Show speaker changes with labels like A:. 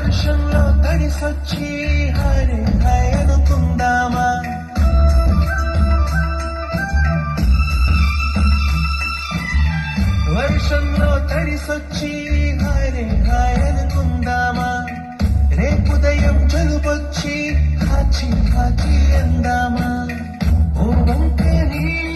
A: వర్షంలో తడిసొచ్చి hi hi అనుకుందామా. వర్షంలో తడిసొచ్చి hi hi అనుకుందామా. రేపుదయం జలుబొచ్చి హాచి హాచి అందామా. ఓ వంకే నీ